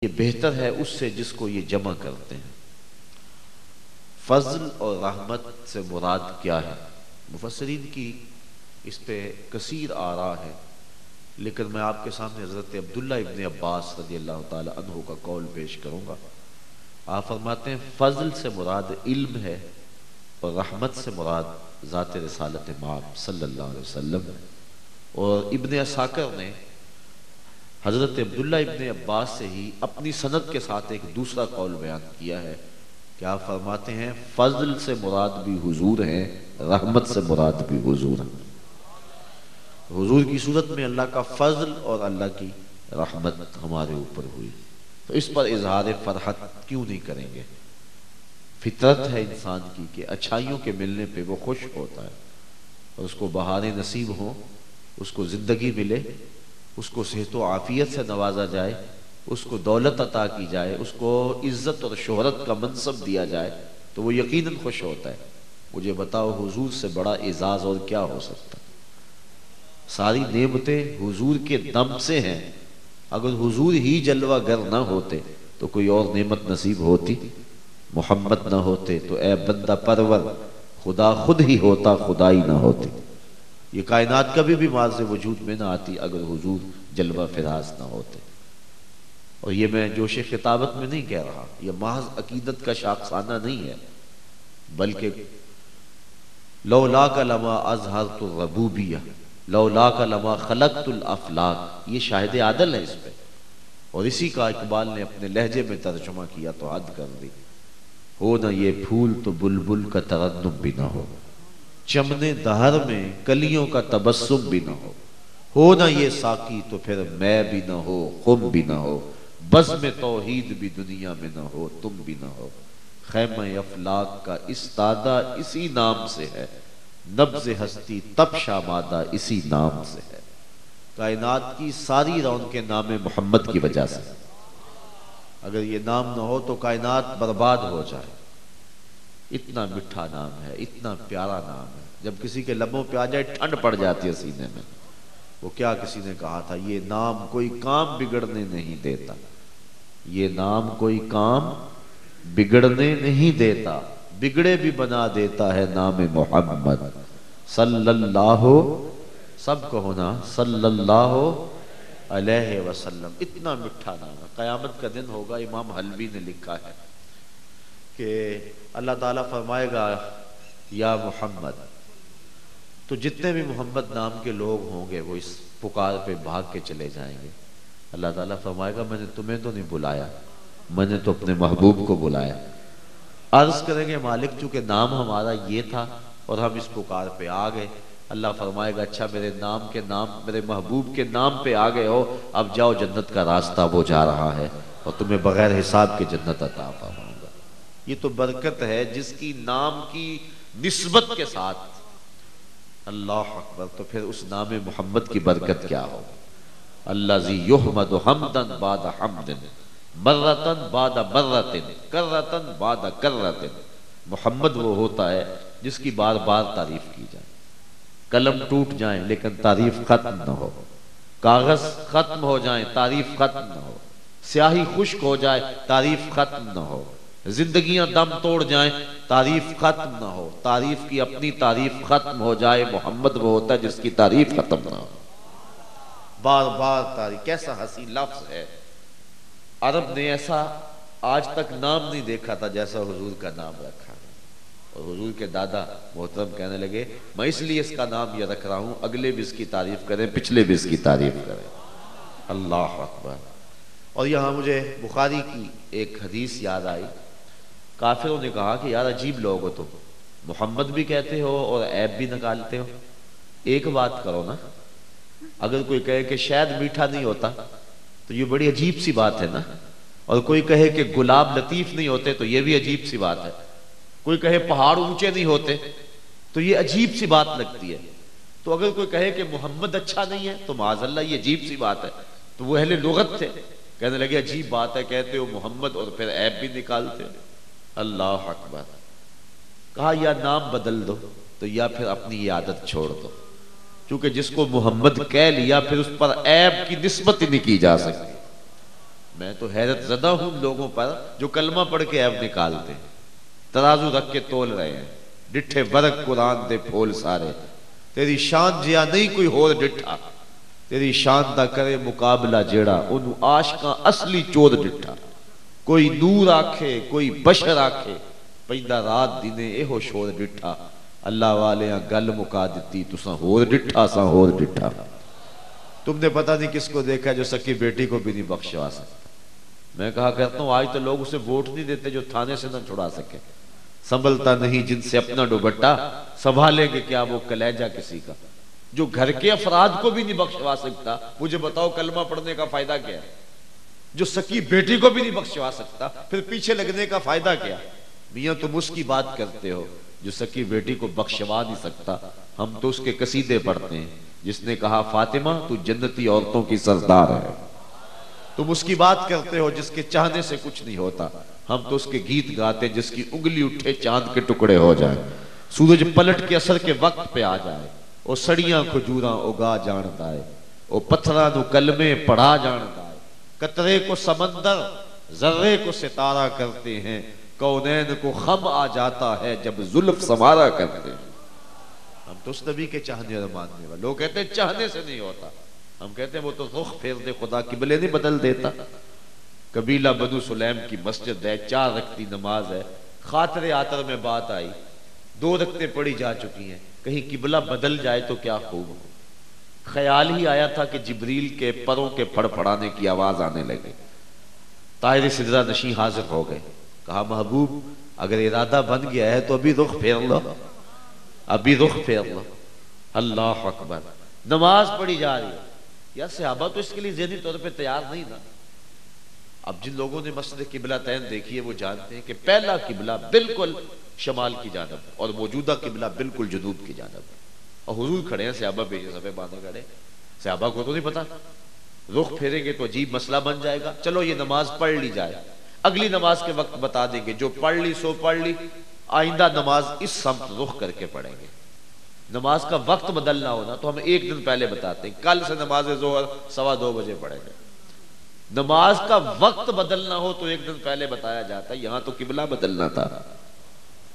ये बेहतर है उससे जिसको ये जमा करते हैं। फजल और रहमत से मुराद क्या है? मुफस्सिरीन की इस पे कसीर आरा है, लेकिन मैं आपके सामने हज़रत अब्दुल्ला इब्न अब्बास रज़ियल्लाहु ताला अन्हु का कौल पेश करूँगा। आप फरमाते हैं फजल से मुराद इल्म है और रहमत से मुराद ज़ात रिसालत माब सल्लल्लाहु अलैहि वसल्लम है। और इब्न असाकिर ने हज़रत अब्दुल्ला इब्न अब्बास से ही अपनी सनद के साथ एक दूसरा कौल बयान किया है कि आप फरमाते हैं फजल से मुराद भी हुजूर हैं, रहमत से मुराद भी हुजूर हैं। हुजूर की सूरत में अल्लाह का फजल और अल्लाह की रहमत हमारे ऊपर हुई, तो इस पर इजहार फरहत क्यों नहीं करेंगे? फितरत है इंसान की कि अच्छाइयों के मिलने पे वो खुश होता है और उसको बहारें नसीब हों, उसको ज़िंदगी मिले, उसको सेहत व आफियत से नवाजा जाए, उसको दौलत अता की जाए, उसको इज्जत और शोहरत का मनसब दिया जाए, तो वो यकीनन खुश होता है। मुझे बताओ हुजूर से बड़ा एजाज और क्या हो सकता? सारी नेमतें हुजूर के दम से हैं। अगर हुजूर ही जलवा गर ना होते तो कोई और नेमत नसीब होती? मोहम्मद ना होते तो ए बंदा परवर खुदा खुद ही होता, खुदाई ना होती। ये कायनात कभी भी माज़ वजूद में ना आती अगर हुजूर जलवा फिराज ना होते। और ये मैं जोश खिताबत में नहीं कह रहा, यह महज अकीदत का शाखसाना नहीं है, बल्कि लौला का लमा अज़हरतु रबूबिया लौला का लमा खलक़तुल अफ़लाक, ये शाहिद आदल है इस पे। और इसी का इकबाल ने अपने लहजे में तर्जुमा किया तो हद कर दी। हो ना ये फूल तो बुलबुल का तरन्नुम भी ना हो, चमने दहर में कलियों का तबस्सुम भी ना हो ना ये साकी तो फिर मैं भी ना हो, खुम भी ना हो, बज़ में तौहीद भी दुनिया में ना हो, तुम भी ना हो। खैमा अफलाक का इस्तादा इसी नाम से है, नब्ज़ हस्ती तब शामादा इसी नाम से है। कायनात की सारी रौनकें नाम मोहम्मद की वजह से। अगर ये नाम ना हो तो कायनात बर्बाद हो जाए। इतना मीठा नाम है, इतना प्यारा नाम है, जब किसी के लबों पे आ जाए ठंड पड़ जाती है सीने में। वो क्या किसी ने कहा था, ये नाम कोई काम बिगड़ने नहीं देता, ये नाम कोई काम बिगड़ने नहीं देता, बिगड़े भी बना देता है नाम मोहम्मद सल्लल्लाहु, सब कहो ना सल्लल्लाहु अलैहि वसल्लम। इतना मीठा नाम है। क़यामत का दिन होगा, इमाम हलवी ने लिखा है कि अल्लाह ताला फरमाएगा या मोहम्मद, तो जितने भी मोहम्मद नाम के लोग होंगे वो इस पुकार पे भाग के चले जाएंगे। अल्लाह ताला फरमाएगा मैंने तुम्हें तो नहीं बुलाया, मैंने तो अपने महबूब को बुलाया। अर्ज करेंगे मालिक चूंकि नाम हमारा ये था और हम इस पुकार पे आ गए। अल्लाह फरमाएगा अच्छा मेरे नाम के नाम, मेरे महबूब के नाम पे आ गए हो, अब जाओ, जन्नत का रास्ता वो जा रहा है और तुम्हें बगैर हिसाब के जन्नत अता फरमाऊंगा। ये तो बरकत है जिसकी नाम की निस्बत के साथ। अल्लाह अकबर। तो फिर उस नाम मोहम्मद की बरकत क्या हो? अल्लाज़ी युहमदु हमदन बाद हमदिन, मर्रतन बाद मर्रतिन, कर्रतन बाद कर्रतिन। मोहम्मद वो होता है जिसकी बार बार तारीफ की जाए। कलम टूट जाए लेकिन तारीफ खत्म न हो, कागज खत्म हो जाए तारीफ खत्म न हो, स्याही खुश्क हो जाए तारीफ खत्म न हो, जिंदगियां दम तोड़ जाएं तारीफ खत्म ना हो, तारीफ की अपनी तारीफ खत्म हो जाए। मोहम्मद वो होता है जिसकी तारीफ खत्म ना हो, बार बार तारीफ। कैसा हसीन लफ्ज है। अरब ने ऐसा आज तक नाम नहीं देखा था जैसा हुजूर का नाम रखा। और हुजूर के दादा मोहतरम कहने लगे मैं इसलिए इसका नाम यह रख रहा हूं, अगले भी इसकी तारीफ करें, पिछले भी इसकी तारीफ करें। अल्लाह अकबर। और यहाँ मुझे बुखारी की एक हदीस याद आई। काफिरों ने कहा कि यार अजीब लोग हो तुम, मोहम्मद भी कहते हो और ऐब भी निकालते हो। एक बात करो ना, अगर कोई कहे कि शायद मीठा नहीं होता तो ये बड़ी अजीब सी बात है ना, और कोई कहे कि गुलाब लतीफ नहीं होते तो ये भी अजीब सी बात है। कोई कहे पहाड़ ऊंचे नहीं होते तो ये अजीब सी बात लगती है। तो अगर कोई कहे कि मोहम्मद अच्छा नहीं है तो माज़अल्लाह ये अजीब सी बात है। तो वो अहले लुगत थे, कहने लगे अजीब बात है, कहते हो मोहम्मद और फिर ऐब भी निकालते हो। अल्लाह अकबर। कहा या नाम बदल दो तो या फिर अपनी ये आदत छोड़ दो, क्योंकि जिसको मोहम्मद कह लिया फिर उस पर ऐब की निस्बत ही नहीं की जा सकती। मैं तो हैरत ज़दा हूं लोगों पर जो कलमा पढ़ के ऐब निकालते हैं, तराजू रख के तोल रहे हैं, डिठे वर्ग कुरान दे फोल सारे, तेरी शान जिया नहीं कोई होर डिठा, तेरी शान दा करे मुकाबला जेड़ा उन्हों आशका असली चोर डिठा। कोई नूर आखे कोई बशर आखे, पैदा रात दिने एहो शोर डिठा, अल्लाह वाले गल मुका दी तुसा होर डिठा सा होर डिठा। तुमने पता नहीं किसको देखा जो सकी बेटी को भी नहीं बख्शवा सकता। मैं कहा करता हूं आज तो लोग उसे वोट नहीं देते जो थाने से ना छुड़ा सके, संभलता नहीं जिनसे अपना दुपट्टा, संभालेंगे क्या वो कलेजा किसी का। जो घर के अफराद को भी नहीं बख्शवा सकता, मुझे बताओ कलमा पढ़ने का फायदा क्या है। जो सकी बेटी को भी नहीं बख्शवा सकता, फिर पीछे लगने का फायदा क्या। मियां तुम उसकी बात करते हो जो सकी बेटी को बख्शवा नहीं सकता, हम तो उसके कसीदे पढ़ते हैं जिसने कहा फातिमा तू जन्नती औरतों की सरदार है। तुम उसकी बात करते हो जिसके चाहने से कुछ नहीं होता, हम तो उसके गीत गाते जिसकी उंगली उठे चांद के टुकड़े हो जाए, सूरज पलट के असर के वक्त पे आ जाए, ओ सड़ियां खजूरा उगा जानता है, ओ पत्थरा नु कलमे पढ़ा जानता है, कतरे को समंदर जर्रे को सितारा करते हैं, कौनैन को खम आ जाता है जब जुल्फ समारा करते हैं। हम तो उस नबी के चाहने और मानने वाले। लोग कहते हैं चाहने से नहीं होता, हम कहते हैं वो तो रुख फेर दे खुदा किबले नहीं बदल देता। कबीला बनु सुलैम की मस्जिद है, 4 रखती नमाज है, खातरे आतर में बात आई, 2 रखते पड़ी जा चुकी हैं, कहीं किबला बदल जाए तो क्या खूब हो। ख्याल ही आया था कि जिब्रील के परों के फड़फड़ाने की आवाज आने लगे, ताहिर सिदरा नशी हाजिर हो गए। कहा महबूब अगर इरादा बन गया है तो अभी रुख फेर लो, अभी रुख फेर लो। अल्लाह अकबर। नमाज पढ़ी जा रही है यार, सहाबा तो इसके लिए ज़हनी तौर पे तैयार नहीं ना। अब जिन लोगों ने मस्जिद किबला तैन देखी है वो जानते हैं कि पहला किबला बिल्कुल शमाल की जानब और मौजूदा किबला बिल्कुल जुनूब की जानब, और हुजूर खड़े हैं, सहाबा पीछे सफे बांधे खड़े। सहाबा को तो नहीं पता, रुख फेरेंगे तो अजीब मसला बन जाएगा। चलो ये नमाज पढ़ ली जाए, अगली नमाज के वक्त बता देंगे, जो पढ़ ली सो पढ़ ली, आइंदा नमाज इस समत रुख करके पढ़ेंगे। नमाज का वक्त बदलना हो ना तो हम एक दिन पहले बताते हैं, कल से नमाज जोहर 2:15 बजे पढ़ेंगे। नमाज का वक्त बदलना हो तो एक दिन पहले बताया जाता है। यहां तो किबला बदलना था,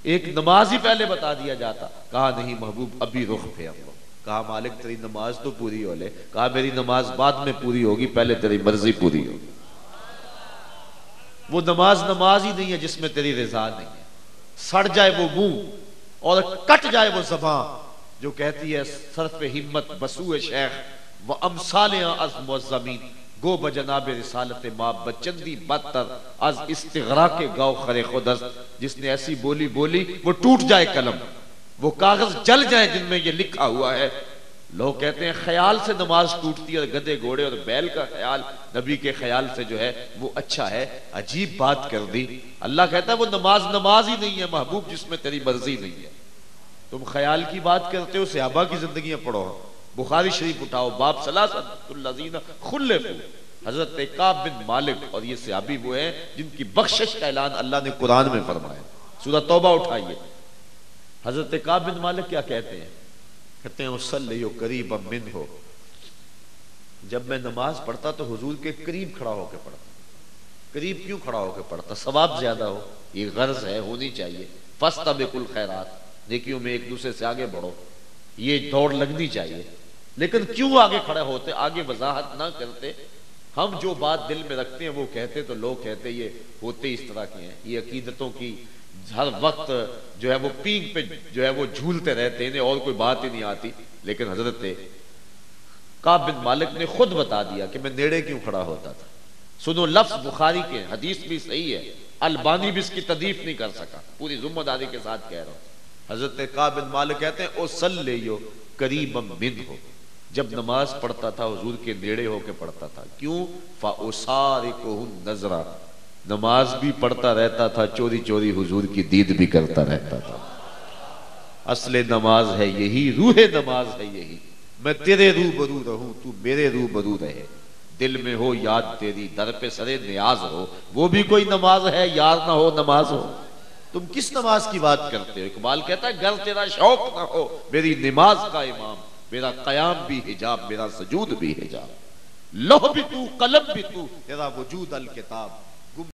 एक नमाज ही पहले बता दिया जाता। कहा नहीं महबूब अभी रुख फेर लो। कहा मालिक तेरी नमाज तो पूरी हो ले। कहा मेरी नमाज बाद में पूरी होगी, पहले तेरी मर्जी पूरी होगी। वो नमाज ही नहीं है जिसमें तेरी रजा नहीं है। सड़ जाए वो मुंह और कट जाए वो ज़बान जो कहती है सरफ हिम्मत बसूए शेख व अमसाले अज़्म व ज़मीन गो बजनाब रिसालत माँ बचंदी बदतर अज इस्तिगरा के गाँव खरे खुदस। जिसने ऐसी बोली बोली वो टूट जाए कलम, वो कागज जल जाए जिनमें ये लिखा हुआ है। लोग कहते हैं ख्याल से नमाज टूटती है, और गधे घोड़े और बैल का ख्याल नबी के ख्याल से जो है वो अच्छा है। अजीब बात कर दी। अल्लाह कहता है वो नमाज ही नहीं है महबूब जिसमें तेरी मर्जी नहीं है। तुम ख्याल की बात करते हो, सहाबा की जिंदगियां पढ़ो। बुखारी शरीफ उठाओ, बाब सलासतुल्लज़ीना खुल्लिफू, हजरत काब बिन मालिक, और ये सहाबी वो है जिनकी बख्शिश का ऐलान अल्लाह ने कुरान में फरमाया। सूरह तौबा उठाइए, हजरत काब बिन मालिक क्या कहते हैं? कहते हैं उसल्लियो करीब मिन हो, जब मैं नमाज पढ़ता तो हुजूर के करीब खड़ा होकर पढ़ता। करीब क्यों खड़ा होकर पढ़ता? सवाब ज्यादा हो, ये गर्ज है, होनी चाहिए। फस्तबिकुल खैरात, नेकियों में एक दूसरे से आगे बढ़ो, ये दौड़ लगनी चाहिए। लेकिन क्यों आगे खड़े होते? आगे वजाहत ना करते, हम जो बात दिल में रखते हैं वो कहते, तो लोग कहते ये होते इस तरह के हैं। ये अकीदतों की हर वक्त जो है वो पीक पे जो है वो झूलते रहते हैं, और कोई बात ही नहीं आती। लेकिन हजरत काब बिन मालिक ने खुद बता दिया कि मैं नेड़े क्यों खड़ा होता था। सुनो लफ्ज बुखारी के, हदीस भी सही है, अलबानी भी इसकी तदीफ नहीं कर सका, पूरी जिम्मेदारी के साथ कह रहा हूं। हजरत काब बिन मालिक कहते हैं ओ सल्लियो करीब मिन हो, जब नमाज पढ़ता था हुजूर के नेड़े होके पढ़ता था। क्यों? फाउसारिकुहुन नजरा, नमाज भी पढ़ता रहता था, चोरी चोरी हुजूर की दीद भी करता रहता था। असले नमाज है यही, रूहे नमाज है यही। मैं तेरे रूबरू रहूं, तू मेरे रूबरू रहे, दिल में हो याद तेरी, दर पे सरे नियाज हो, वो भी कोई नमाज है, यार ना हो नमाज हो। तुम किस नमाज की बात करते हो? इकबाल कहता है घर तेरा शौक ना हो, मेरी नमाज का इमाम, मेरा कयाम भी हिजाब, मेरा सजूद भी हिजाब। लोह भी तू, कलम भी तू, तेरा वजूद अल किताब।